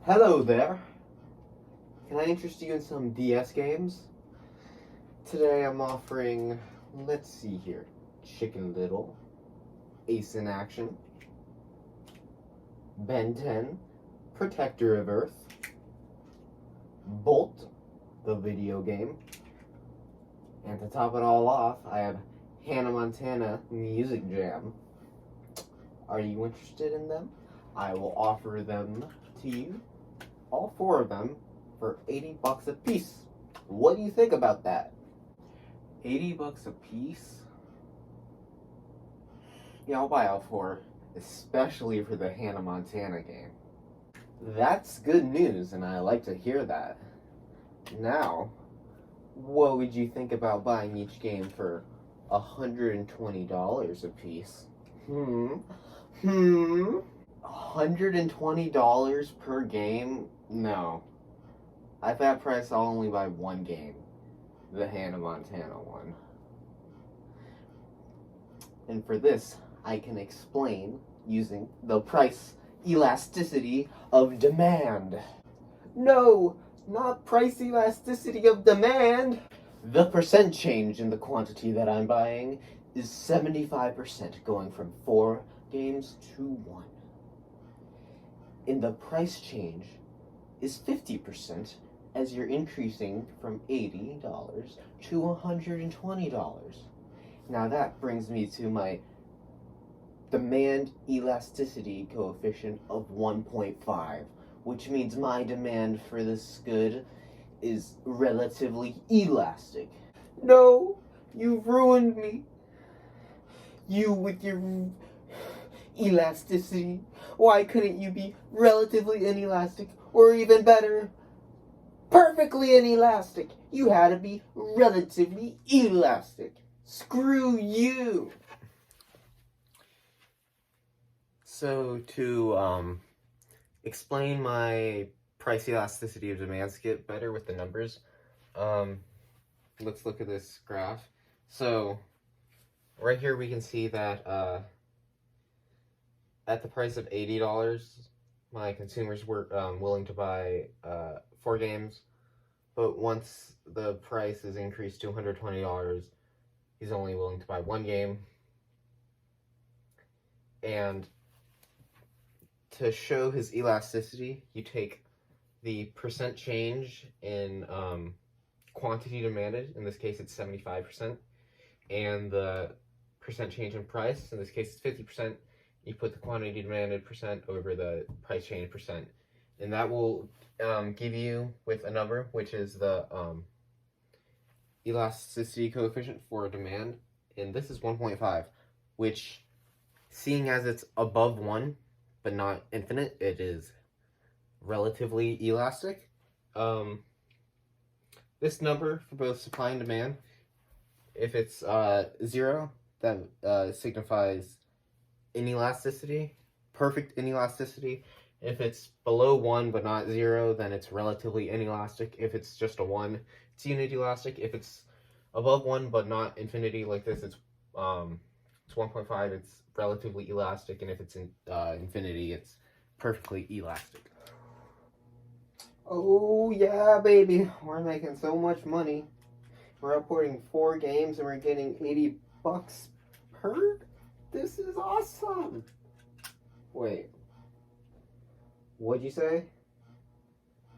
Hello there. Can I interest you in some DS games? Today I'm offering, let's see here, Chicken Little, Ace in Action, Ben 10, Protector of Earth, Bolt, the video game, and to top it all off, I have Hannah Montana Music Jam. Are you interested in them? I will offer them to you, all four of them, for $80 a piece. What do you think about that? $80 a piece? Yeah, I'll buy all four, especially for the Hannah Montana game. That's good news, and I like to hear that. Now, what would you think about buying each game for $120 a piece? $120 per game? No. At that price, I'll only buy one game. The Hannah Montana one. And for this, I can explain using the price elasticity of demand. No, not price elasticity of demand. The percent change in the quantity that I'm buying is 75%, going from 4 games to 1. And the price change is 50%, as you're increasing from $80 to $120. Now that brings me to my demand elasticity coefficient of 1.5, which means my demand for this good is relatively elastic. No, you've ruined me. You with your elasticity. Why couldn't you be relatively inelastic, or even better, perfectly inelastic? You had to be relatively elastic. Screw you. So to explain my price elasticity of demand skip better with the numbers, let's look at this graph. So right here we can see that at the price of $80, my consumers were willing to buy 4 games, but once the price is increased to $120, he's only willing to buy 1 game. And to show his elasticity, you take the percent change in quantity demanded, in this case it's 75%, and the percent change in price, in this case it's 50%, you put the quantity demanded percent over the price change percent, and that will give you with a number, which is the elasticity coefficient for demand, and this is 1.5, which, seeing as it's above 1 but not infinite, it is relatively elastic. This number for both supply and demand, if it's 0, that signifies inelasticity, perfect inelasticity. If it's below 1 but not 0, then it's relatively inelastic. If it's just a 1, it's unit elastic. If it's above 1 but not infinity like this, it's 1.5, it's relatively elastic, and if it's in infinity, it's perfectly elastic. Oh yeah, baby, we're making so much money. We're uploading 4 games and we're getting $80 per? This is awesome. Wait, what'd you say?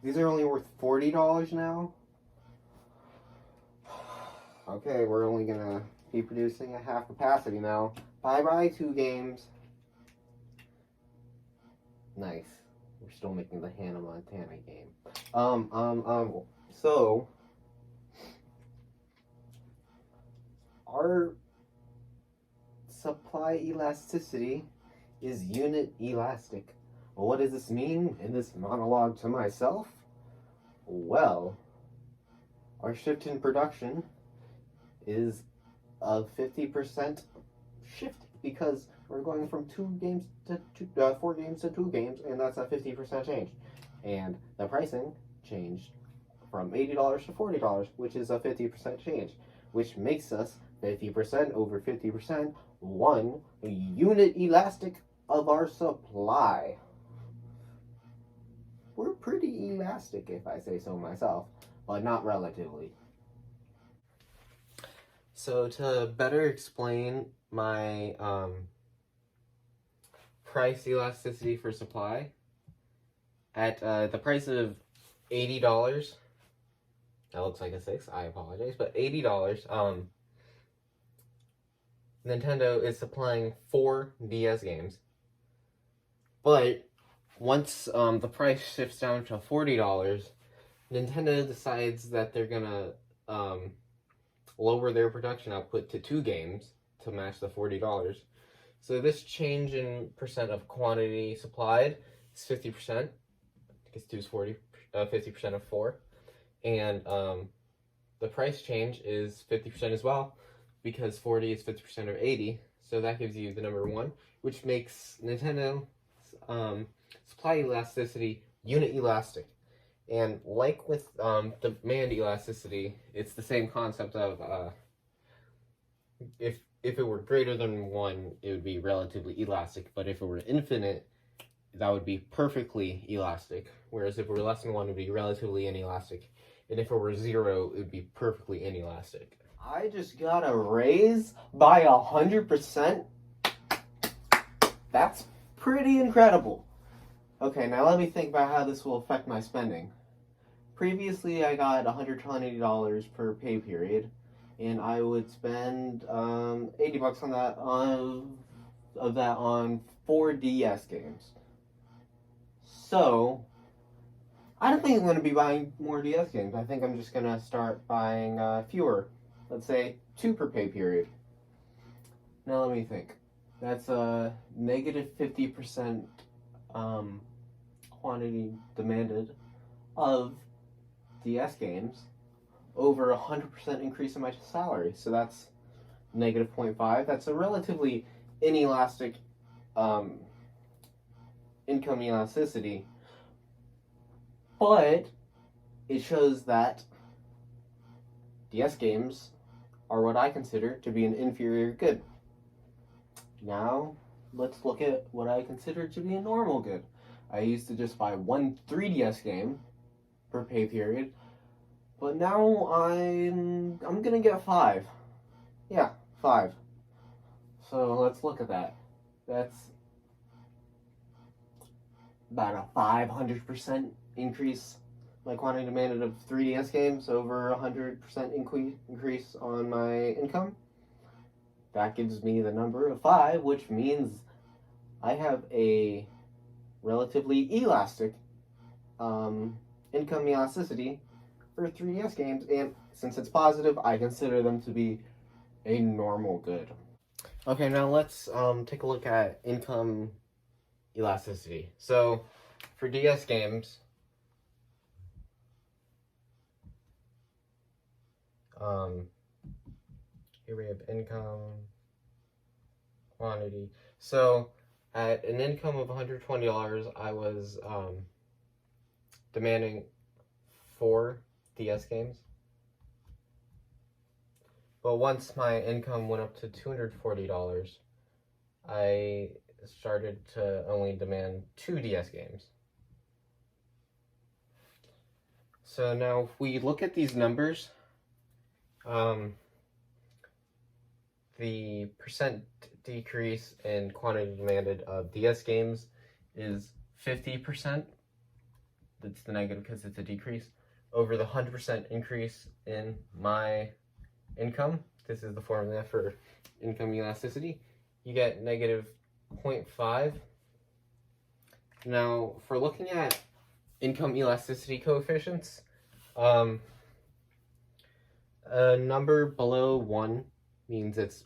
These are only worth $40 now? Okay, we're only gonna be producing at half capacity now. Bye-bye, 2 games. Nice. We're still making the Hannah Montana game. So our supply elasticity is unit elastic. Well, what does this mean in this monologue to myself? Well, our shift in production is a 50% shift, because we're going from 4 games to 2 games, and that's a 50% change. And the pricing changed from $80 to $40, which is a 50% change, which makes us 50% over 50%, 1 unit elastic of our supply. we're pretty elastic, if I say so myself, but not relatively. So to better explain my price elasticity for supply, at the price of $80, that looks like a 6, I apologize, but $80, Nintendo is supplying 4 DS games. But once the price shifts down to $40, Nintendo decides that they're gonna lower their production output to 2 games to match the $40. So this change in percent of quantity supplied is 50%, because 2 is 40, 50% of 4. And the price change is 50% as well, because 40 is 50% of 80. So that gives you the number 1, which makes Nintendo supply elasticity unit elastic. And like with demand elasticity, it's the same concept of if it were greater than 1, it would be relatively elastic, but if it were infinite, that would be perfectly elastic. Whereas if it were less than 1, it would be relatively inelastic. And if it were 0, it would be perfectly inelastic. I just got a raise by 100%. That's pretty incredible. Okay, now let me think about how this will affect my spending. Previously, I got $120 per pay period, and I would spend $80 on that on 4 DS games. So I don't think I'm going to be buying more DS games. I think I'm just going to start buying fewer. Let's say 2 per pay period. Now let me think. That's a negative 50% quantity demanded of DS games over 100% increase in my salary. So that's negative 0.5. That's a relatively inelastic income elasticity. But it shows that DS games are what I consider to be an inferior good. Now, let's look at what I consider to be a normal good. I used to just buy 1 3DS game per pay period, but now I'm gonna get 5. Yeah, 5. So let's look at that. That's about a 500% increase my quantity demanded of 3DS games over 100% increase on my income. That gives me the number of 5, which means I have a relatively elastic income elasticity for 3DS games, and since it's positive, I consider them to be a normal good. Okay, now let's take a look at income elasticity. So for DS games, here we have income, quantity. So at an income of $120, I was demanding 4 DS games. But once my income went up to $240, I started to only demand 2 DS games. So now if we look at these numbers, the percent decrease in quantity demanded of DS games is 50%. That's the negative because it's a decrease. Over the 100% increase in my income, this is the formula for income elasticity, you get negative 0.5. Now, for looking at income elasticity coefficients, a number below 1 means it's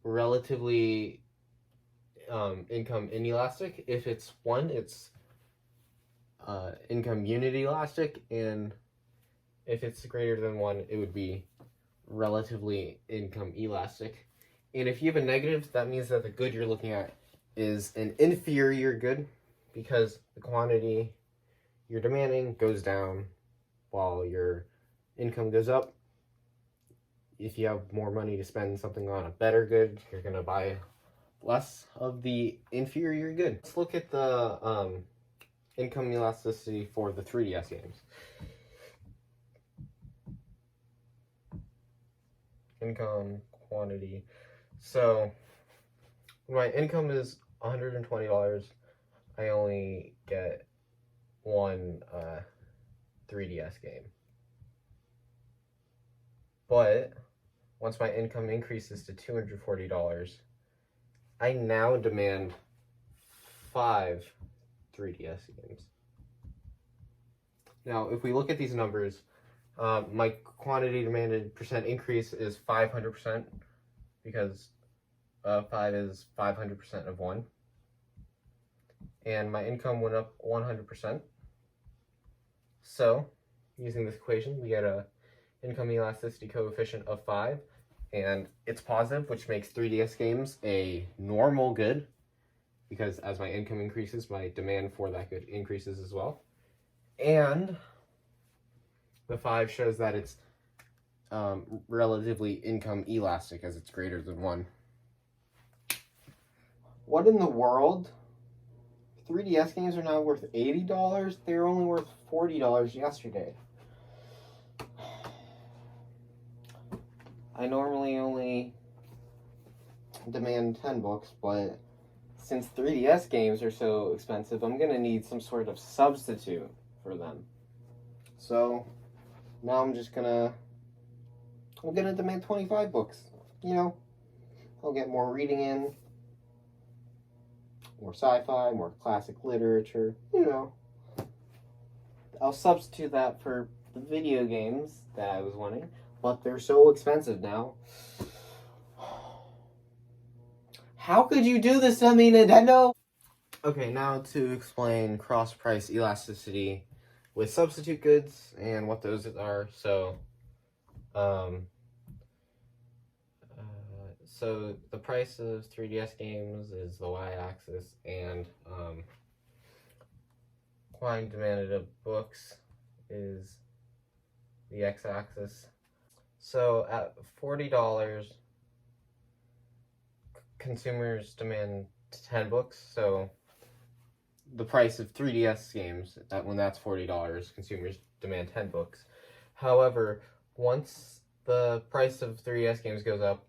relatively income inelastic. If it's 1, it's income unit elastic, and if it's greater than 1, it would be relatively income elastic. And if you have a negative, that means that the good you're looking at is an inferior good, because the quantity you're demanding goes down while your income goes up. If you have more money to spend something on a better good, you're going to buy less of the inferior good. Let's look at the income elasticity for the 3DS games. Income quantity. So when my income is $120, I only get one 3DS game. But once my income increases to $240, I now demand 5 3DS games. Now, if we look at these numbers, my quantity demanded percent increase is 500% because 5 is 500% of 1. And my income went up 100%. So, using this equation, we get a income elasticity coefficient of 5, and it's positive, which makes 3DS games a normal good, because as my income increases, my demand for that good increases as well. And the 5 shows that it's relatively income elastic, as it's greater than 1. What in the world? 3DS games are now worth $80? They were only worth $40 yesterday. I normally only demand 10 books, but since 3DS games are so expensive, I'm going to need some sort of substitute for them. So now I'm gonna demand 25 books. You know, I'll get more reading in, more sci-fi, more classic literature, you know. I'll substitute that for the video games that I was wanting, but they're so expensive now. How could you do this to me, Nintendo? Okay, now to explain cross-price elasticity with substitute goods and what those are. So the price of 3DS games is the y-axis, and quantity demanded of books is the x-axis. So at $40, consumers demand 10 books. So the price of 3DS games, when that's $40, consumers demand 10 books. However, once the price of 3DS games goes up,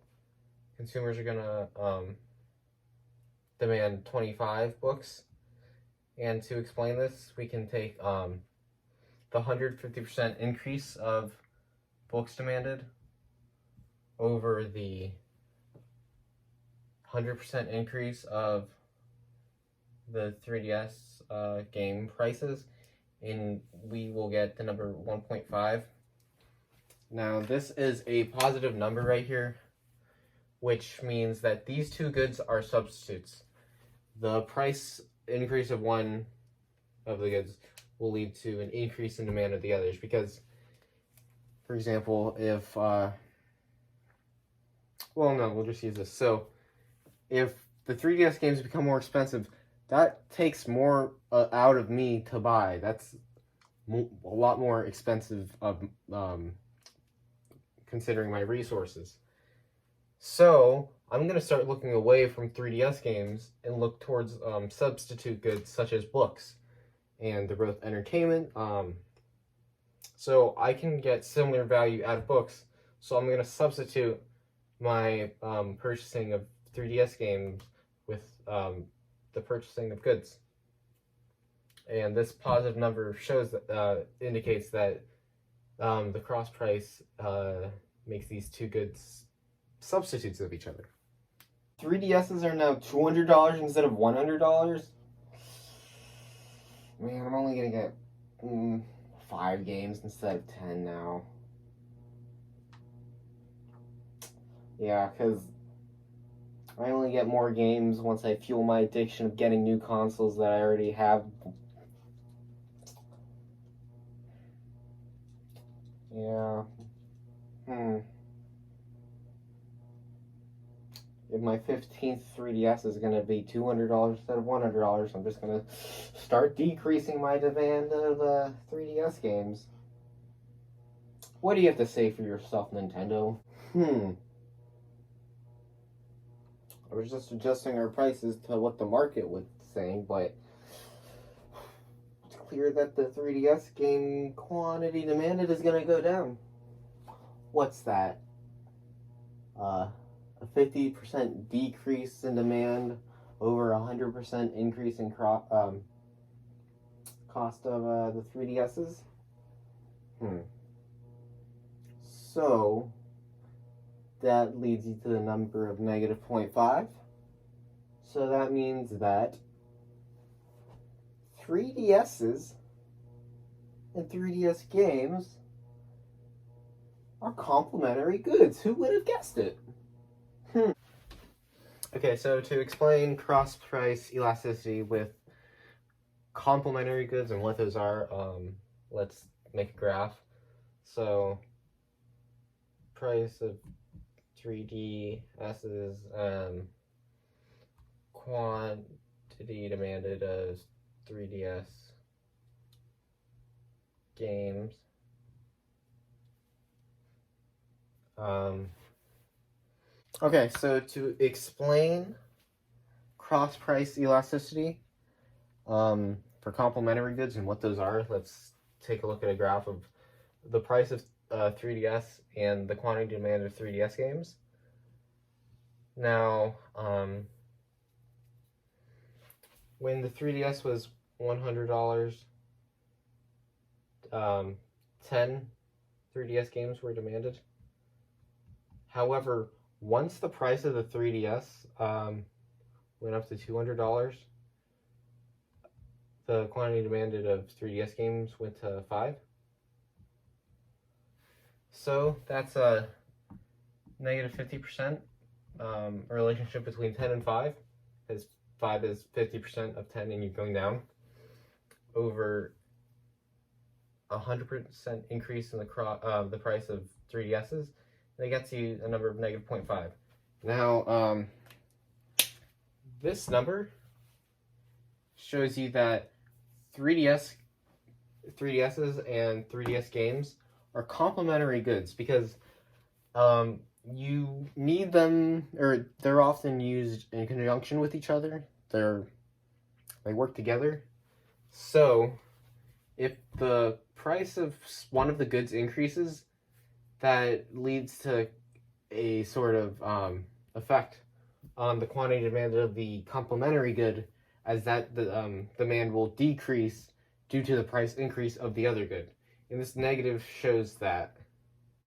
consumers are gonna demand 25 books. And to explain this, we can take the 150% increase of books demanded over the 100% increase of the 3DS game prices, and we will get the number 1.5. Now this is a positive number right here, which means that these two goods are substitutes. The price increase of one of the goods will lead to an increase in demand of the others, because, for example, if, well, no, we'll just use this. So, if the 3DS games become more expensive, that takes more out of me to buy. That's a lot more expensive of considering my resources. So I'm going to start looking away from 3DS games and look towards substitute goods such as books. And they're both entertainment. So I can get similar value out of books. So I'm going to substitute my purchasing of 3DS games with the purchasing of goods. And this positive number shows that indicates that the cross price makes these two goods substitutes of each other. 3DSs are now $200 instead of $100. Man, I'm only gonna get 5 games instead of 10 now. Yeah, because I only get more games once I fuel my addiction of getting new consoles that I already have. Yeah. If my 15th 3DS is going to be $200 instead of $100, I'm just going to start decreasing my demand of 3DS games. What do you have to say for yourself, Nintendo? We're just adjusting our prices to what the market was saying, but it's clear that the 3DS game quantity demanded is going to go down. What's that? A 50% decrease in demand over 100% increase in cost of the 3DSs? So that leads you to the number of negative 0.5. So that means that 3DSs and 3DS games are complementary goods. Who would have guessed it? Okay, so to explain cross-price elasticity with complementary goods and what those are, let's make a graph. So price of 3DSs, quantity demanded of 3DS games. Okay, so to explain cross-price elasticity for complementary goods and what those are, let's take a look at a graph of the price of 3DS and the quantity demand of 3DS games. Now, when the 3DS was $100, 10 3DS games were demanded. However, once the price of the 3DS went up to $200, the quantity demanded of 3DS games went to 5. So that's a negative 50% relationship between 10 and 5, as 5 is 50% of 10 and you're going down, over 100% increase in the price of 3DSs. That gets you a number of negative 0.5. Now, this number shows you that 3DSs and 3DS games are complementary goods because you need them, or they're often used in conjunction with each other. They work together. So, if the price of one of the goods increases, that leads to a sort of effect on the quantity demanded of the complementary good, as that the demand will decrease due to the price increase of the other good. And this negative shows that.